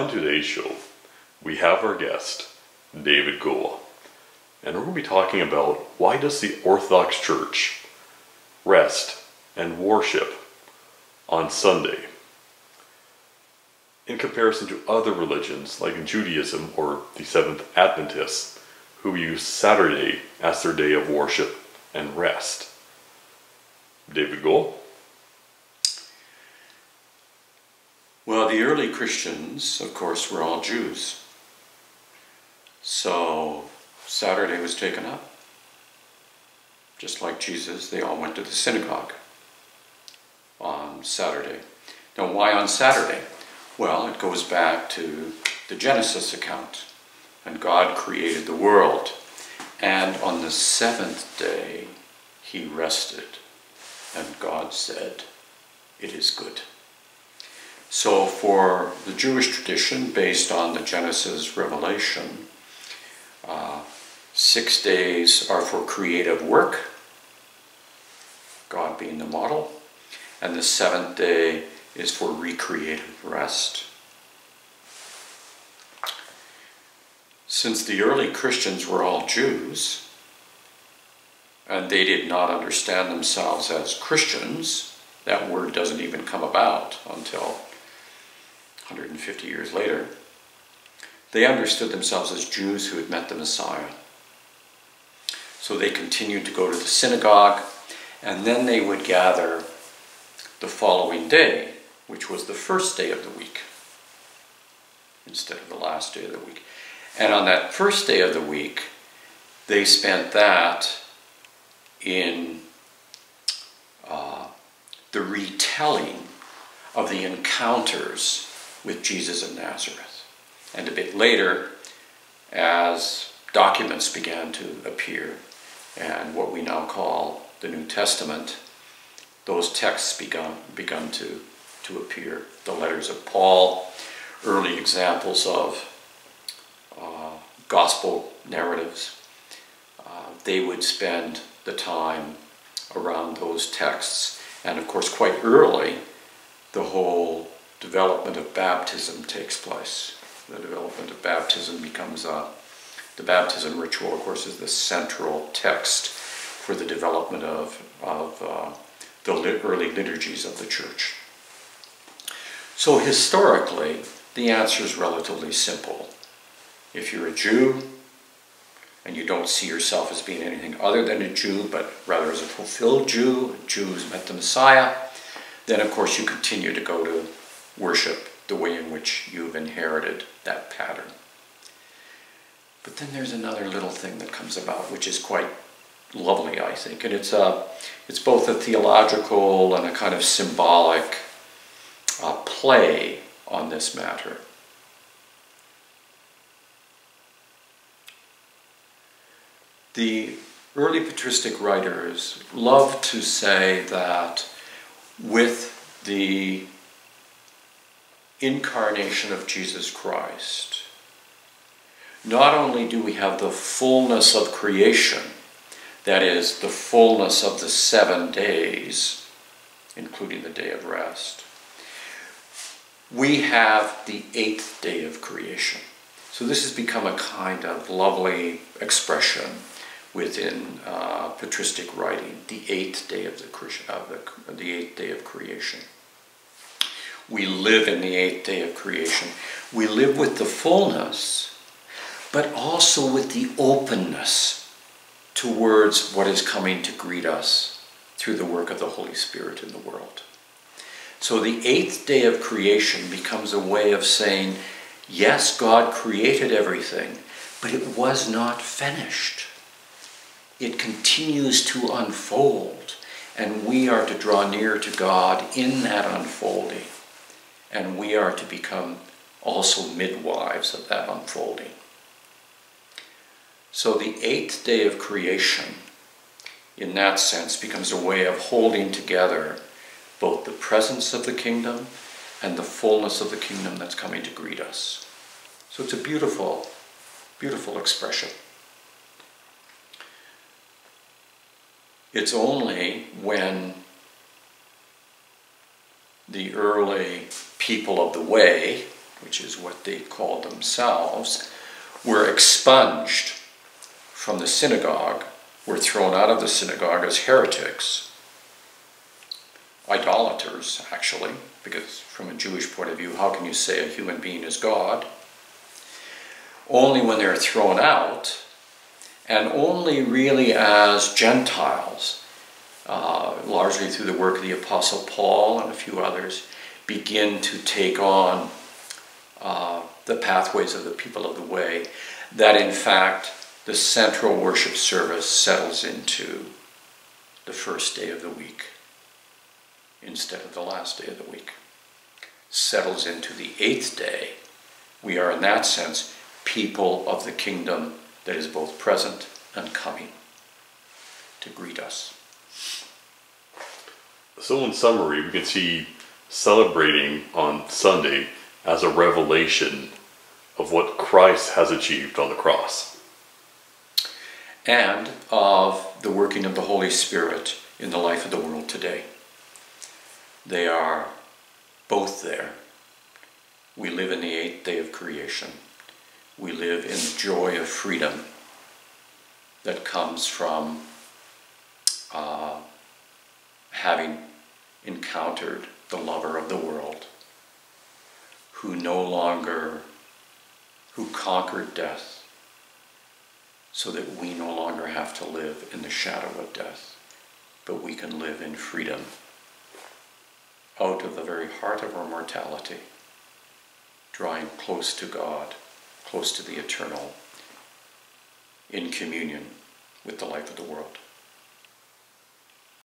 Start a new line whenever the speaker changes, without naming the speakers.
On today's show, we have our guest, David Goa, and we're going to be talking about why does the Orthodox Church rest and worship on Sunday in comparison to other religions like in Judaism or the Seventh Adventists who use Saturday as their day of worship and rest. David Goa?
Well, the early Christians, of course, were all Jews. So Saturday was taken up. Just like Jesus, they all went to the synagogue on Saturday. Now, why on Saturday? Well, it goes back to the Genesis account. And God created the world. And on the seventh day, he rested. And God said, "It is good." So for the Jewish tradition, based on the Genesis revelation, 6 days are for creative work, God being the model, and the seventh day is for recreative rest. Since the early Christians were all Jews, and they did not understand themselves as Christians, that word doesn't even come about until 150 years later, they understood themselves as Jews who had met the Messiah. So they continued to go to the synagogue, and then they would gather the following day, which was the first day of the week, instead of the last day of the week. And on that first day of the week, they spent that in the retelling of the encounters with Jesus of Nazareth. And a bit later, as documents began to appear, and what we now call the New Testament, those texts begun to appear. The letters of Paul, early examples of gospel narratives. They would spend the time around those texts. And of course, quite early, the whole development of baptism takes place. The development of baptism becomes the baptism ritual, of course, is the central text for the development of the early liturgies of the church. So historically, the answer is relatively simple. If you're a Jew, and you don't see yourself as being anything other than a Jew, but rather as a fulfilled Jew, a Jew who's met the Messiah, then of course you continue to go to worship the way in which you've inherited that pattern. But then there's another little thing that comes about, which is quite lovely, I think, and it's both a theological and a kind of symbolic play on this matter. The early patristic writers love to say that with the incarnation of Jesus Christ, not only do we have the fullness of creation, that is, the fullness of the 7 days, including the day of rest, we have the 8th day of creation. So this has become a kind of lovely expression within patristic writing, the 8th day of the 8th day of creation. We live in the 8th day of creation. We live with the fullness, but also with the openness towards what is coming to greet us through the work of the Holy Spirit in the world. So the 8th day of creation becomes a way of saying, yes, God created everything, but it was not finished. It continues to unfold, and we are to draw near to God in that unfolding, and we are to become also midwives of that unfolding. So the 8th day of creation, in that sense, becomes a way of holding together both the presence of the kingdom and the fullness of the kingdom that's coming to greet us. So it's a beautiful, beautiful expression. It's only when the early people of the way, which is what they called themselves, were expunged from the synagogue, were thrown out of the synagogue as heretics, idolaters, actually, because from a Jewish point of view, how can you say a human being is God? Only when they're thrown out, and only really as Gentiles, largely through the work of the Apostle Paul and a few others, begin to take on the pathways of the people of the way, that in fact the central worship service settles into the first day of the week instead of the last day of the week. Settles into the 8th day. We are in that sense people of the kingdom that is both present and coming to greet us.
So in summary, we can see celebrating on Sunday as a revelation of what Christ has achieved on the cross.
And of the working of the Holy Spirit in the life of the world today. They are both there. We live in the 8th day of creation. We live in the joy of freedom that comes from having encountered the lover of the world, who conquered death, so that we no longer have to live in the shadow of death, but we can live in freedom out of the very heart of our mortality, drawing close to God, close to the eternal, in communion with the life of the world.